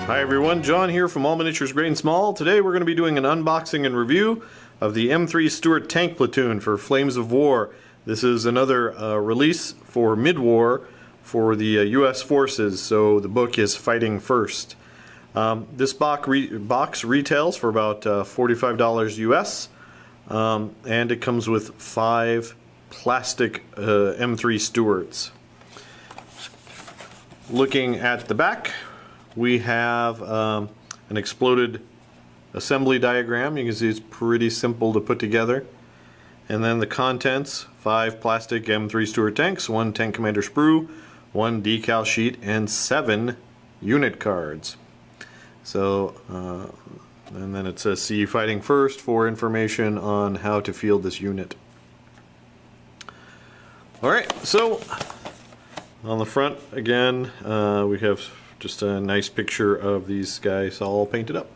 Hi everyone, John here from All Miniatures Great and Small. Today we're going to be doing an unboxing and review of the M3 Stuart Tank Platoon for Flames of War. This is another release for mid-war for the US forces, so the book is Fighting First. This box retails for about $45 US, and it comes with 5 plastic M3 Stuarts. Looking at the back, we have an exploded assembly diagram. You can see it's pretty simple to put together. And then the contents: 5 plastic M3 Stuart tanks, 1 Tank Commander Sprue, 1 decal sheet, and 7 unit cards. So, and then it says "See Fighting First" for information on how to field this unit. Alright, so on the front again, we have just a nice picture of these guys all painted up.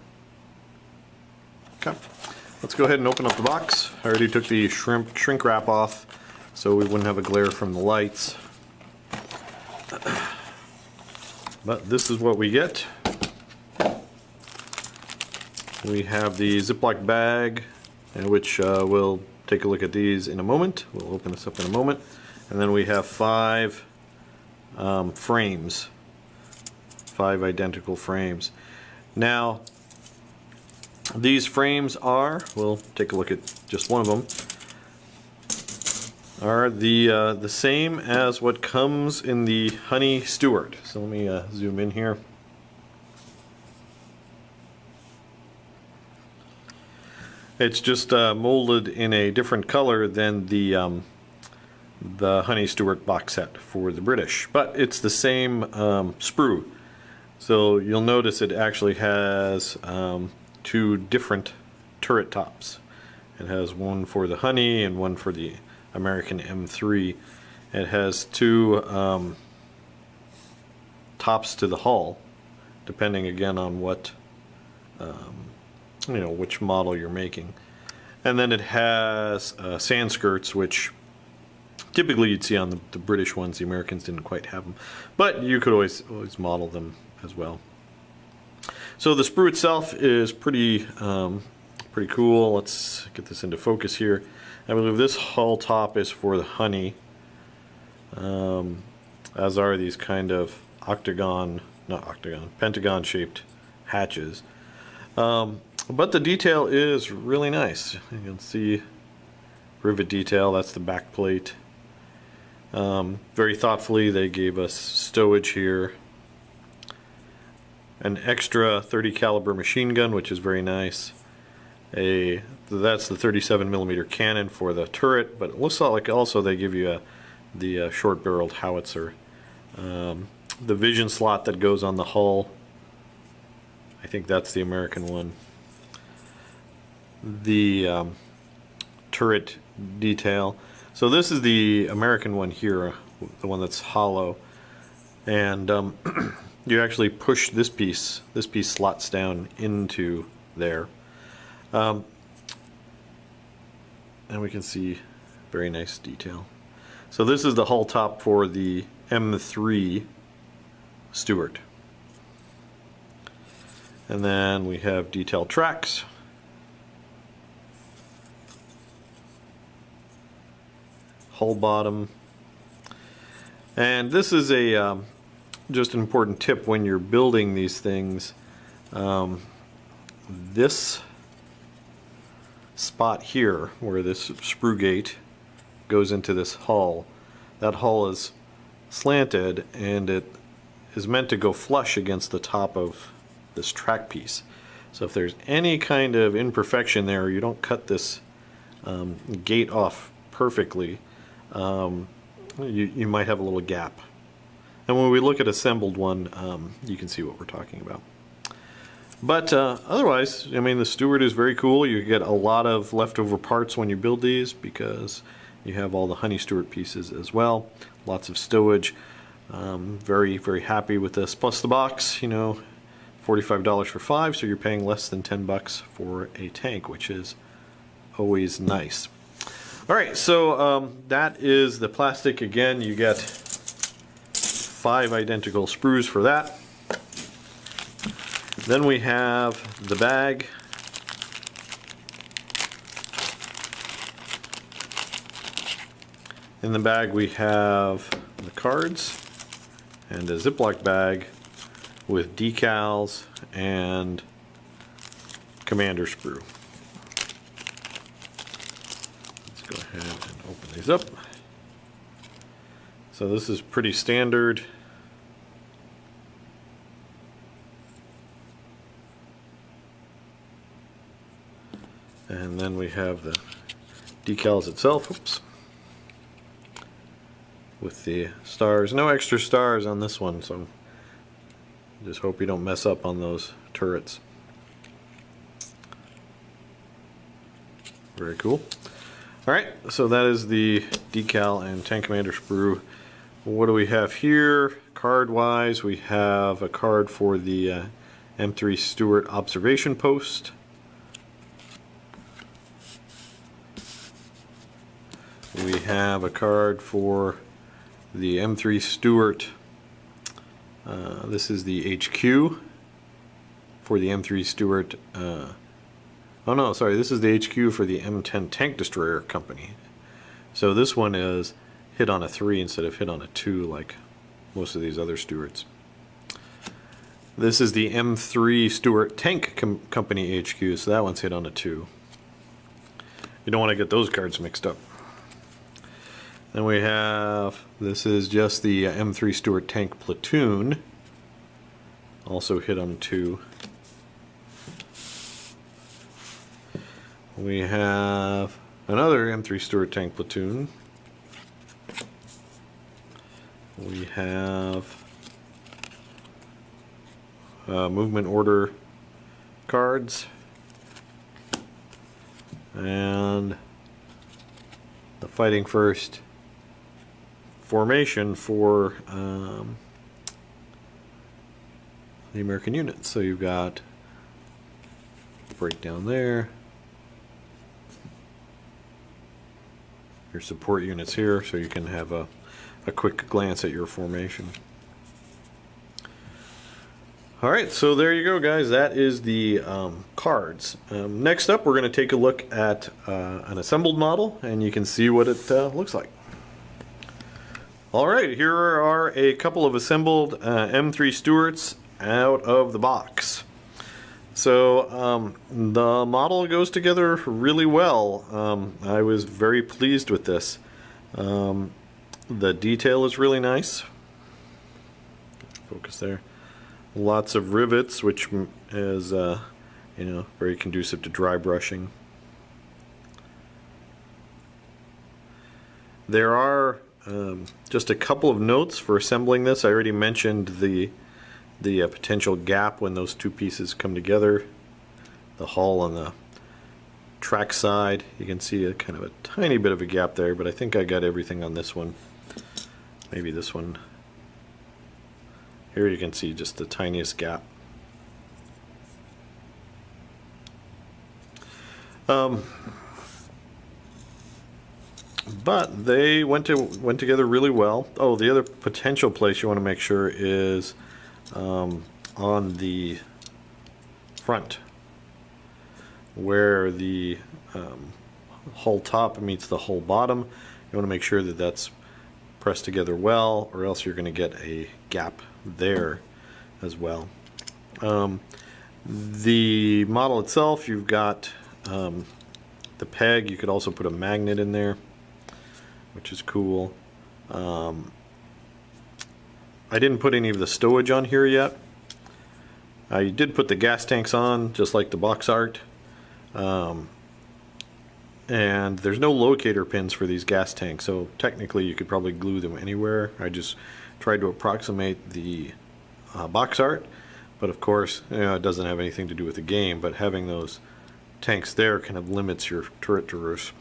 Okay, let's go ahead and open up the box. I already took the shrink wrap off so we wouldn't have a glare from the lights. But this is what we get. We have the Ziploc bag, which we'll take a look at these in a moment. We'll open this up in a moment. And then we have 5 frames. 5 identical frames. Now, these frames are, we'll take a look at just one of them, are the same as what comes in the Honey Stuart. So let me zoom in here. It's just molded in a different color than the Honey Stuart box set for the British, but it's the same sprue. So you'll notice it actually has 2 different turret tops. It has one for the Honey and one for the American M3. It has 2 tops to the hull, depending again on what which model you're making. And then it has sand skirts, which typically you'd see on the British ones. The Americans didn't quite have them, but you could always model them as well. So the sprue itself is pretty cool. Let's get this into focus here. I believe this hull top is for the Honey, as are these kind of pentagon shaped hatches. But the detail is really nice. You can see rivet detail. That's the back plate. Very thoughtfully they gave us stowage here. An extra 30 caliber machine gun, which is very nice. That's the 37mm cannon for the turret, but it looks like also they give you the short barreled howitzer. The vision slot that goes on the hull, I think that's the American one. The turret detail. So this is the American one here, the one that's hollow, and you actually push this piece slots down into there, and we can see very nice detail. So this is the hull top for the M3 Stuart, and then we have detailed tracks. Hull bottom, and this is a just an important tip when you're building these things. This spot here where this sprue gate goes into this hull, that hull is slanted and it is meant to go flush against the top of this track piece. So if there's any kind of imperfection there, you don't cut this gate off perfectly, you might have a little gap. And when we look at assembled one, you can see what we're talking about. But otherwise, I mean, the Stuart is very cool. You get a lot of leftover parts when you build these because you have all the Honey Stuart pieces as well. Lots of stowage. Very, very happy with this. Plus the box, $45 for 5, so you're paying less than $10 for a tank, which is always nice. Alright, so that is the plastic. Again, you get 5 identical sprues for that. Then we have the bag. In the bag we have the cards and a Ziploc bag with decals and commander sprue. Let's go ahead and open these up. So this is pretty standard. And then we have the decals itself. Oops. With the stars. No extra stars on this one, so just hope you don't mess up on those turrets. Very cool. Alright, so that is the decal and tank commander sprue. What do we have here? Card wise, we have a card for the M3 Stuart observation post. We have a card for the M3 Stuart, this is the HQ for the M3 Stuart, oh no, sorry, this is the HQ for the M10 Tank Destroyer Company. So this one is hit on a 3 instead of hit on a 2 like most of these other Stuarts. This is the M3 Stuart Tank Company HQ, so that one's hit on a 2. You don't want to get those cards mixed up. Then we have, this is just the M3 Stuart Tank Platoon, also hit on 2. We have another M3 Stuart Tank Platoon. We have movement order cards and the fighting first formation for the American units. So you've got breakdown there, your support units here, so you can have a quick glance at your formation. Alright, so there you go, guys. That is the cards. Next up, we're going to take a look at an assembled model, and you can see what it looks like. Alright, here are a couple of assembled M3 Stuarts out of the box. So the model goes together really well. I was very pleased with this. The detail is really nice. Focus there. Lots of rivets, which is you know, very conducive to dry brushing. There are just a couple of notes for assembling this. I already mentioned the potential gap when those two pieces come together. The hull on the track side, you can see a kind of a tiny bit of a gap there, but I think I got everything on this one. Maybe this one. Here you can see just the tiniest gap. But they went together really well. Oh, the other potential place you want to make sure is on the front, where the hull top meets the hull bottom. You want to make sure that that's pressed together well, or else you're going to get a gap there as well. The model itself, you've got the peg. You could also put a magnet in there, which is cool. I didn't put any of the stowage on here yet. I did put the gas tanks on, just like the box art. And there's no locator pins for these gas tanks, so technically you could probably glue them anywhere. I just tried to approximate the box art, but of course, you know, it doesn't have anything to do with the game, but having those tanks there kind of limits your turret traverse.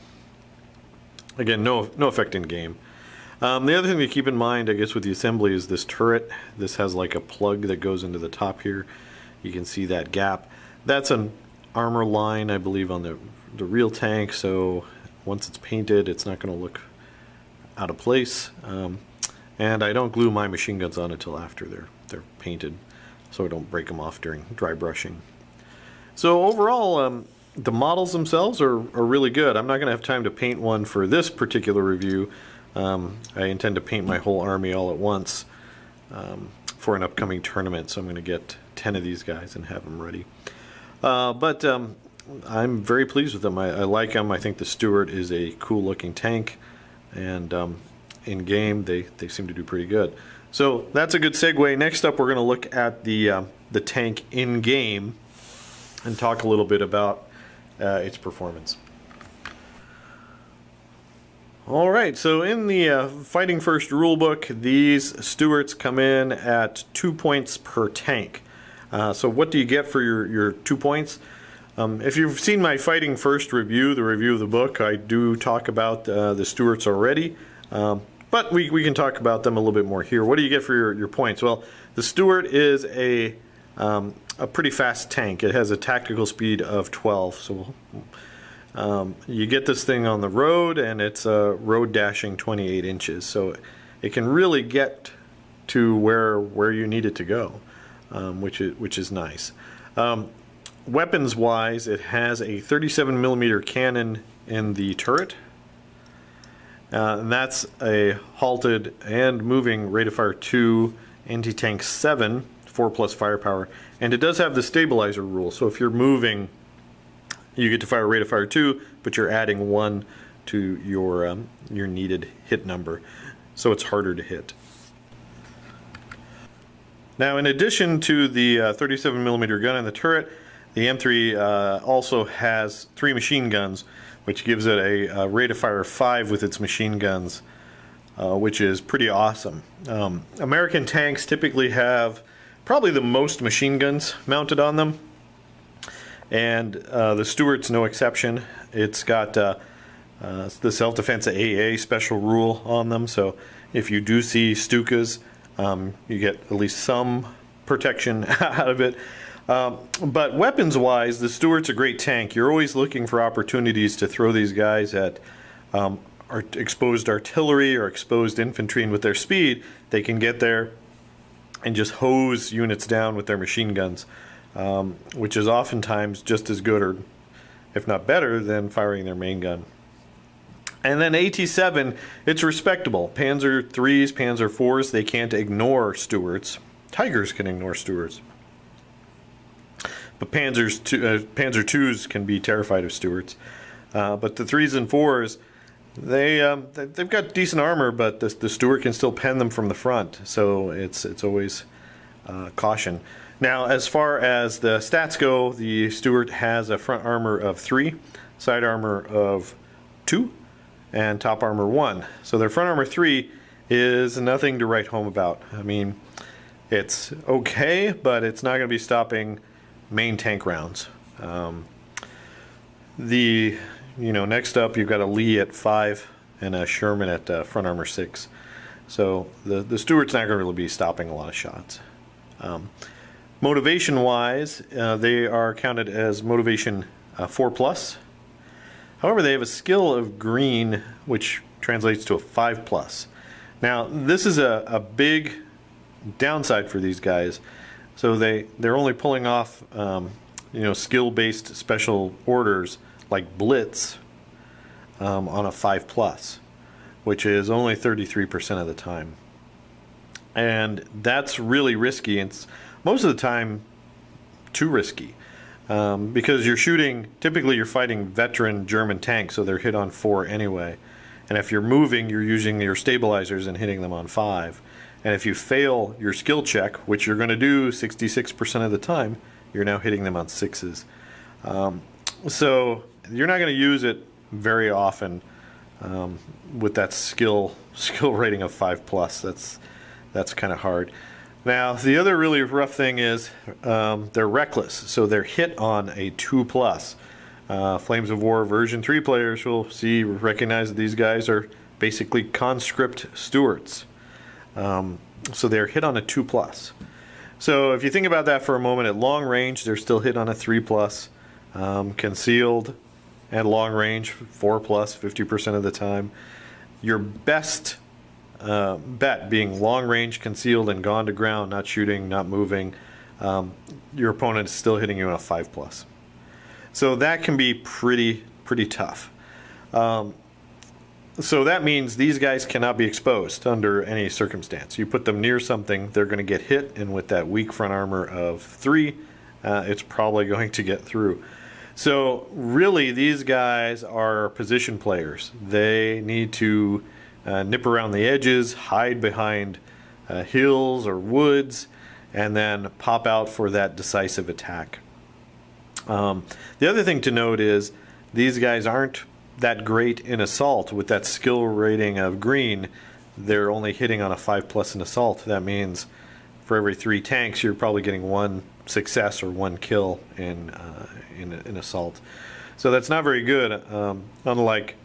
Again, no effect in game. The other thing to keep in mind, I guess, with the assembly is this turret. This has like a plug that goes into the top here. You can see that gap. That's an armor line, I believe, on the real tank, so once it's painted, it's not going to look out of place. And I don't glue my machine guns on until after they're painted. so I don't break them off during dry brushing. So overall, the models themselves are really good. I'm not going to have time to paint one for this particular review. I intend to paint my whole army all at once for an upcoming tournament, so I'm going to get 10 of these guys and have them ready. But I'm very pleased with them. I like them. I think the Stuart is a cool looking tank, and in game they seem to do pretty good. So that's a good segue. Next up, we're going to look at the tank in game and talk a little bit about its performance. Alright, so in the Fighting First rulebook, these Stuarts come in at 2 points per tank. So what do you get for your 2 points? If you've seen my Fighting First review, the review of the book, I do talk about the Stuarts already, but we can talk about them a little bit more here. What do you get for your points? Well, the Stuart is a pretty fast tank. It has a tactical speed of 12, so you get this thing on the road, and it's road dashing 28 inches, so it can really get to where you need it to go, which is nice. Weapons wise, it has a 37mm cannon in the turret, and that's a halted and moving rate of fire 2, anti-tank 7, 4+ firepower, and it does have the stabilizer rule, so if you're moving, you get to fire rate of fire 2, but you're adding 1 to your needed hit number, so it's harder to hit. Now, in addition to the 37mm gun in the turret, the M3 also has 3 machine guns, which gives it a rate of fire 5 with its machine guns, which is pretty awesome. American tanks typically have probably the most machine guns mounted on them, and the Stuart's no exception. It's got the self-defense AA special rule on them, so if you do see Stukas, you get at least some protection out of it. But weapons-wise, the Stuart's a great tank. You're always looking for opportunities to throw these guys at exposed artillery or exposed infantry, and with their speed, they can get there and just hose units down with their machine guns, which is oftentimes just as good, or if not better, than firing their main gun. And then AT-7, it's respectable. Panzer IIIs, Panzer IVs, they can't ignore Stuarts. Tigers can ignore Stuarts. But Panzer IIs can be terrified of Stuarts. But the 3s and 4s, they've got decent armor, but the Stuart can still pen them from the front. So it's always caution. Now, as far as the stats go, the Stuart has a front armor of 3, side armor of 2, and top armor 1. So their front armor 3 is nothing to write home about. I mean, it's okay, but it's not going to be stopping main tank rounds. Next up, you've got a Lee at 5 and a Sherman at front armor 6. So the Stuart's not going to really be stopping a lot of shots. Motivation-wise, they are counted as motivation 4+. However, they have a skill of green, which translates to a 5+. Now, this is a big downside for these guys. So they're only pulling off skill-based special orders like Blitz on a 5+, which is only 33% of the time. And that's really risky. It's most of the time too risky, because typically you're fighting veteran German tanks, so they're hit on 4 anyway. And if you're moving, you're using your stabilizers and hitting them on 5. And if you fail your skill check, which you're going to do 66% of the time, you're now hitting them on 6s. So you're not going to use it very often with that skill rating of 5+. That's kind of hard. Now, the other really rough thing is they're reckless, so they're hit on a 2+. Flames of War version 3 players will recognize that these guys are basically conscript Stuarts. So they're hit on a 2+. So if you think about that for a moment, at long range, they're still hit on a 3+. Concealed at long range, 4+, 50% of the time. Your best bet being long range, concealed, and gone to ground, not shooting, not moving, your opponent is still hitting you on a 5+. So that can be pretty tough. So that means these guys cannot be exposed under any circumstance. You put them near something, they're going to get hit, and with that weak front armor of 3, it's probably going to get through. So really, these guys are position players. They need to nip around the edges, hide behind hills or woods, and then pop out for that decisive attack. The other thing to note is these guys aren't that great in assault. With that skill rating of green, they're only hitting on a 5+ in assault. That means for every 3 tanks, you're probably getting 1 success or 1 kill in assault. So that's not very good. Unlike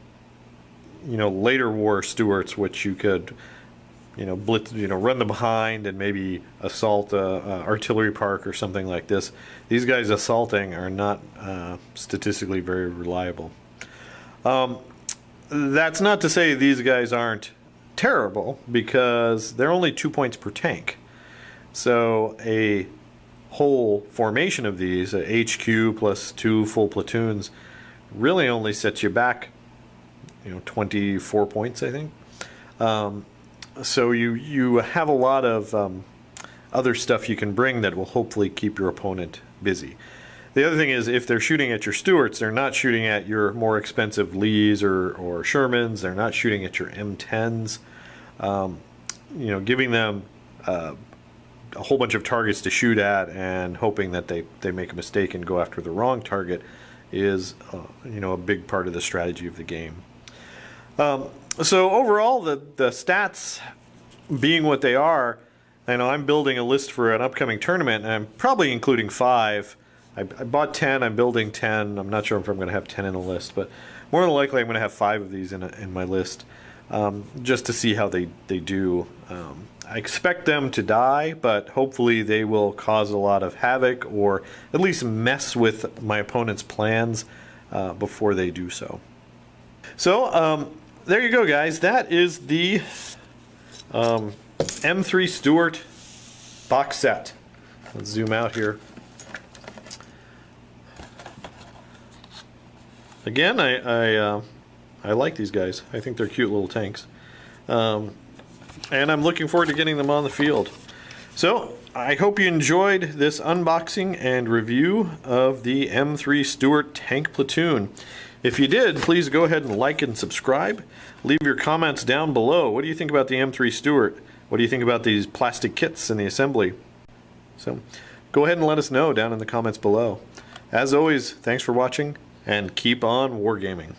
later war Stuarts, which you could blitz, run them behind and maybe assault a artillery park or something like this. These guys assaulting are not statistically very reliable. That's not to say these guys aren't terrible, because they're only 2 points per tank. So a whole formation of these, a HQ plus 2 full platoons, really only sets you back 24 points, I think. So you have a lot of other stuff you can bring that will hopefully keep your opponent busy. The other thing is, if they're shooting at your Stuarts, they're not shooting at your more expensive Lees or Shermans. They're not shooting at your M10s. Giving them a whole bunch of targets to shoot at and hoping that they make a mistake and go after the wrong target is a big part of the strategy of the game. So overall, the stats being what they are, I'm building a list for an upcoming tournament, and I'm probably including 5. I bought 10, I'm building 10. I'm not sure if I'm going to have 10 in a list, but more than likely I'm going to have 5 of these in my list, just to see how they do. I expect them to die, but hopefully they will cause a lot of havoc, or at least mess with my opponent's plans before they do so. So there you go, guys. That is the M3 Stuart box set. Let's zoom out here. Again, I like these guys. I think they're cute little tanks. And I'm looking forward to getting them on the field. So, I hope you enjoyed this unboxing and review of the M3 Stuart Tank Platoon. If you did, please go ahead and like and subscribe. Leave your comments down below. What do you think about the M3 Stuart? What do you think about these plastic kits and the assembly? So, go ahead and let us know down in the comments below. As always, thanks for watching, and keep on wargaming.